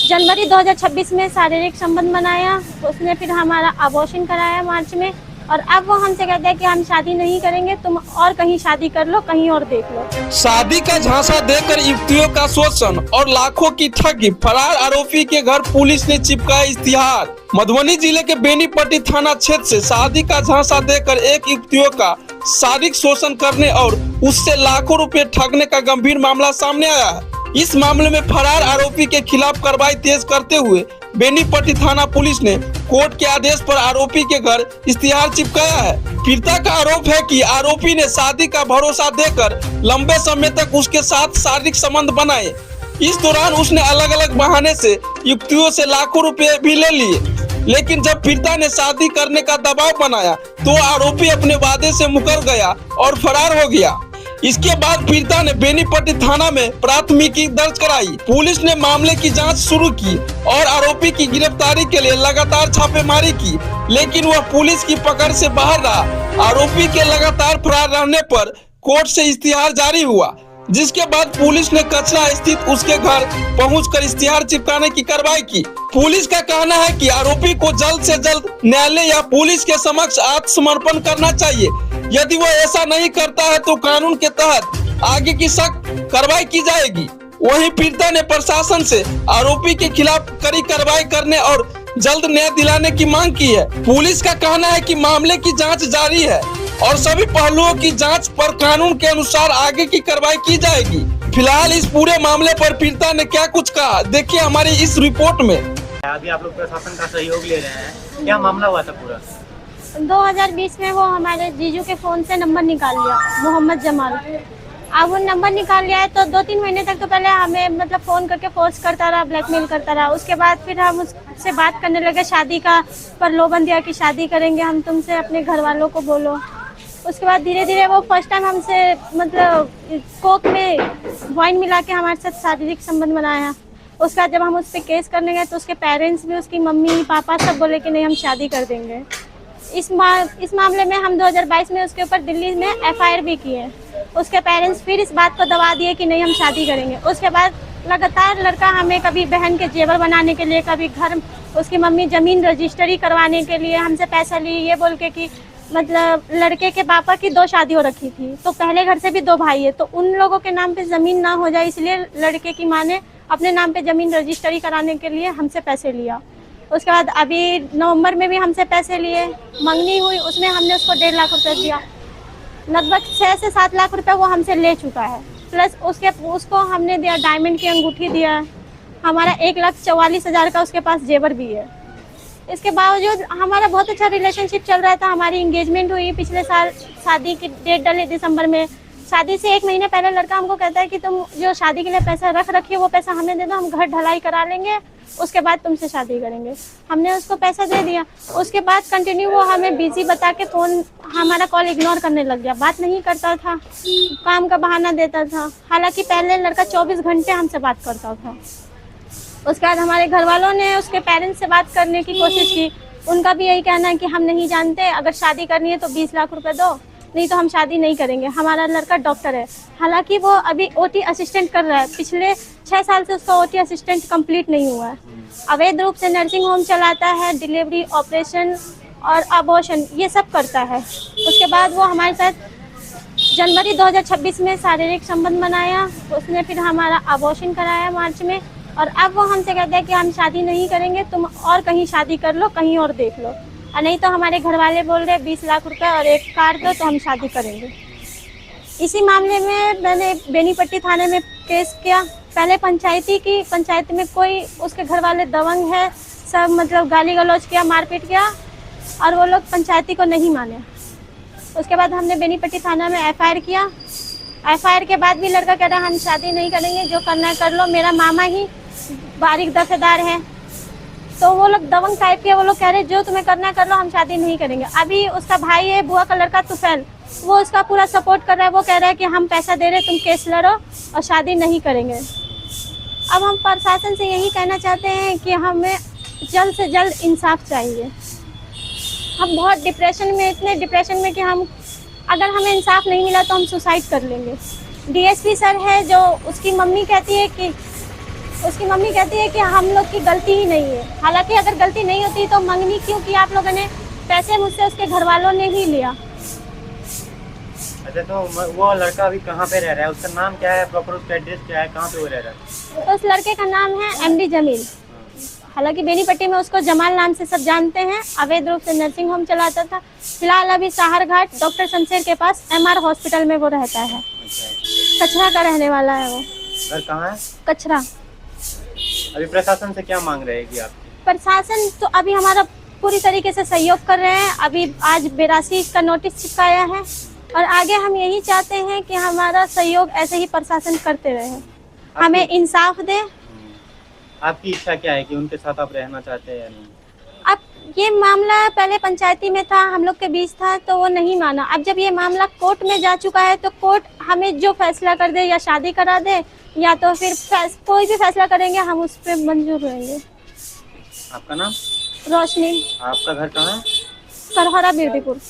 जनवरी 2026 में शारीरिक संबंध बनाया, उसने फिर हमारा अबॉर्शन कराया मार्च में, और अब वो हमसे कहते हैं कि हम शादी नहीं करेंगे, तुम और कहीं शादी कर लो, कहीं और देख लो। शादी का झांसा देकर युवतियों का शोषण और लाखों की ठगी, फरार आरोपी के घर पुलिस ने चिपकाया इश्तिहार। मधुबनी जिले के बेनीपट्टी थाना क्षेत्र से शादी का झांसा देकर एक युवतियों का शारीरिक शोषण करने और उससे लाखों रुपए ठगने का गंभीर मामला सामने आया है। इस मामले में फरार आरोपी के खिलाफ कार्रवाई तेज करते हुए बेनीपट्टी थाना पुलिस ने कोर्ट के आदेश पर आरोपी के घर इश्तिहार चिपकाया है। पीड़िता का आरोप है कि आरोपी ने शादी का भरोसा देकर लंबे समय तक उसके साथ शारीरिक संबंध बनाए। इस दौरान उसने अलग अलग बहाने से युवतियों से लाखों रुपए भी ले लिए, लेकिन जब पीड़िता ने शादी करने का दबाव बनाया तो आरोपी अपने वादे से मुकर गया और फरार हो गया। इसके बाद पीड़िता ने बेनीपट्टी थाना में प्राथमिकी दर्ज कराई। पुलिस ने मामले की जांच शुरू की और आरोपी की गिरफ्तारी के लिए लगातार छापेमारी की, लेकिन वह पुलिस की पकड़ से बाहर रहा। आरोपी के लगातार फरार रहने पर कोर्ट से इश्तिहार जारी हुआ, जिसके बाद पुलिस ने कचरा स्थित उसके घर पहुंचकर इश्तिहार चिपकाने की कार्रवाई की। पुलिस का कहना है कि आरोपी को जल्द से जल्द न्यायालय या पुलिस के समक्ष आत्मसमर्पण करना चाहिए। यदि वह ऐसा नहीं करता है तो कानून के तहत आगे की सख्त कार्रवाई की जाएगी। वहीं पीड़िता ने प्रशासन से आरोपी के खिलाफ कड़ी कार्रवाई करने और जल्द न्याय दिलाने की मांग की है। पुलिस का कहना है कि मामले की जांच जारी है और सभी पहलुओं की जांच पर कानून के अनुसार आगे की कार्रवाई की जाएगी। फिलहाल इस पूरे मामले पर पीड़िता ने क्या कुछ कहा, देखिए हमारी इस रिपोर्ट में। अभी आप लोग प्रशासन का सहयोग ले रहे हैं, क्या मामला हुआ था पूरा? 2020 में वो हमारे जीजू के फोन से नंबर निकाल लिया, मोहम्मद जमाल। अब वो नंबर निकाल लिया है तो 2-3 महीने तक तो पहले हमें मतलब फ़ोन करके फोर्स करता रहा, ब्लैकमेल करता रहा। उसके बाद फिर हम उससे बात करने लगे, शादी का प्रलोभन दिया कि शादी करेंगे हम तुमसे, अपने घर वालों को बोलो। उसके बाद धीरे धीरे वो फर्स्ट टाइम हमसे मतलब कोक में वाइन मिला के हमारे साथ शारीरिक संबंध बनाया। उसके बाद जब हम उस पर केस करने गए तो उसके पेरेंट्स भी, उसकी मम्मी पापा सब बोले कि नहीं हम शादी कर देंगे। इस मामले में हम 2022 में उसके ऊपर दिल्ली में FIR भी किए। उसके पेरेंट्स फिर इस बात को दबा दिए कि नहीं हम शादी करेंगे। उसके बाद लगातार लड़का हमें कभी बहन के जेवर बनाने के लिए, कभी घर उसकी मम्मी ज़मीन रजिस्ट्री करवाने के लिए हमसे पैसा ली, ये बोल के कि मतलब लड़के के पापा की 2 शादी हो रखी थी, तो पहले घर से भी 2 भाई है, तो उन लोगों के नाम पे ज़मीन ना हो जाए इसलिए लड़के की माँ ने अपने नाम पे ज़मीन रजिस्ट्री कराने के लिए हमसे पैसे लिया। उसके बाद अभी नवंबर में भी हमसे पैसे लिए, मंगनी हुई, उसमें हमने उसको 1.5 लाख रुपए दिया। लगभग 6 से 7 लाख रुपए वो हमसे ले चुका है। प्लस उसको हमने दिया डायमंड की अंगूठी दिया, हमारा 1,44,000 का उसके पास जेवर भी है। इसके बावजूद हमारा बहुत अच्छा रिलेशनशिप चल रहा था। हमारी इंगेजमेंट हुई पिछले साल, शादी की डेट डली दिसंबर में। शादी से 1 महीने पहले लड़का हमको कहता है कि तुम जो शादी के लिए पैसा रख रखी है वो पैसा हमें दे दो, हम घर ढलाई करा लेंगे, उसके बाद तुमसे शादी करेंगे। हमने उसको पैसा दे दिया। उसके बाद कंटिन्यू वो हमें बिजी बता के फ़ोन, हमारा कॉल इग्नोर करने लग गया, बात नहीं करता था, काम का बहाना देता था। हालांकि पहले लड़का 24 घंटे हमसे बात करता था। उसके बाद हमारे घर वालों ने उसके पेरेंट्स से बात करने की कोशिश की। उनका भी यही कहना है कि हम नहीं जानते, अगर शादी करनी है तो 20 लाख रुपए दो, नहीं तो हम शादी नहीं करेंगे। हमारा लड़का डॉक्टर है, हालांकि वो अभी OT असिस्टेंट कर रहा है। पिछले 6 साल से उसका OT असिस्टेंट कंप्लीट नहीं हुआ है। अवैध रूप से नर्सिंग होम चलाता है, डिलीवरी, ऑपरेशन और अबॉर्शन ये सब करता है। उसके बाद वो हमारे साथ जनवरी 2026 में शारीरिक संबंध बनाया, उसने फिर हमारा अबॉर्शन कराया मार्च में, और अब वो हमसे कहते हैं कि हम शादी नहीं करेंगे, तुम और कहीं शादी कर लो, कहीं और देख लो, और नहीं तो हमारे घर वाले बोल रहे 20 लाख रुपए और एक कार दो तो हम शादी करेंगे। इसी मामले में मैंने बेनीपट्टी थाने में केस किया। पहले पंचायती की, पंचायत में कोई उसके घर वाले दबंग है, सब मतलब गाली गलौज किया, मारपीट किया, और वो लोग पंचायती को नहीं माने। उसके बाद हमने बेनीपट्टी थाना में FIR किया। FIR के बाद भी लड़का कह रहा हम शादी नहीं करेंगे, जो करना है कर लो, मेरा मामा ही बारीक दफेदार है। तो वो लोग दबंग टाइप के, वो लोग कह रहे जो तुम्हें करना कर लो, हम शादी नहीं करेंगे। अभी उसका भाई है, बुआ का लड़का तुफैल, वो उसका पूरा सपोर्ट कर रहा है। वो कह रहा है कि हम पैसा दे रहे, तुम केस लड़ो और शादी नहीं करेंगे। अब हम प्रशासन से यही कहना चाहते हैं कि हमें जल्द से जल्द इंसाफ चाहिए। हम बहुत डिप्रेशन में, इतने डिप्रेशन में कि हम अगर हमें इंसाफ नहीं मिला तो हम सुसाइड कर लेंगे। DSP सर है जो, उसकी मम्मी कहती है कि उसकी मम्मी कहती है कि हम लोग की गलती ही नहीं है। हालांकि अगर गलती नहीं होती तो मंगनी क्यों की आप लोगों ने? पैसे मुझसे उसके घर वालों ने ही लिया। अच्छा, तो वो लड़का अभी कहाँ पे रह रहा है? उसका नाम क्या है, प्रॉपर उसका एड्रेस क्या है, कहाँ पे वो रह रहा है? तो उस लड़के का नाम है एमडी जमील। हालांकि बेनीपट्टी में उसको जमाल नाम से सब जानते हैं। अवैध रूप से नर्सिंग होम चलाता था। फिलहाल अभी साहरघाट डॉक्टर शमशेर के पास एमआर हॉस्पिटल में वो रहता है। अच्छा, कचरा का रहने वाला है वो। घर कहाँ है? कचरा। अभी प्रशासन से क्या मांग रहेगी आप? प्रशासन तो अभी हमारा पूरी तरीके से सहयोग कर रहे हैं। अभी आज 82 का नोटिस चिपकाया है और आगे हम यही चाहते हैं कि हमारा सहयोग ऐसे ही प्रशासन करते रहे, हमें इंसाफ दे। आपकी इच्छा क्या है कि उनके साथ आप रहना चाहते हैं या नहीं? अब ये मामला पहले पंचायती में था, हम लोग के बीच था, तो वो नहीं माना। अब जब ये मामला कोर्ट में जा चुका है तो कोर्ट हमें जो फैसला कर दे, या शादी करा दे या तो फिर कोई भी फैसला करेंगे हम उस पर मंजूर रहेंगे। आपका नाम? रोशनी। आपका घर कहाँ है? करहरा ब्यूटीपुर।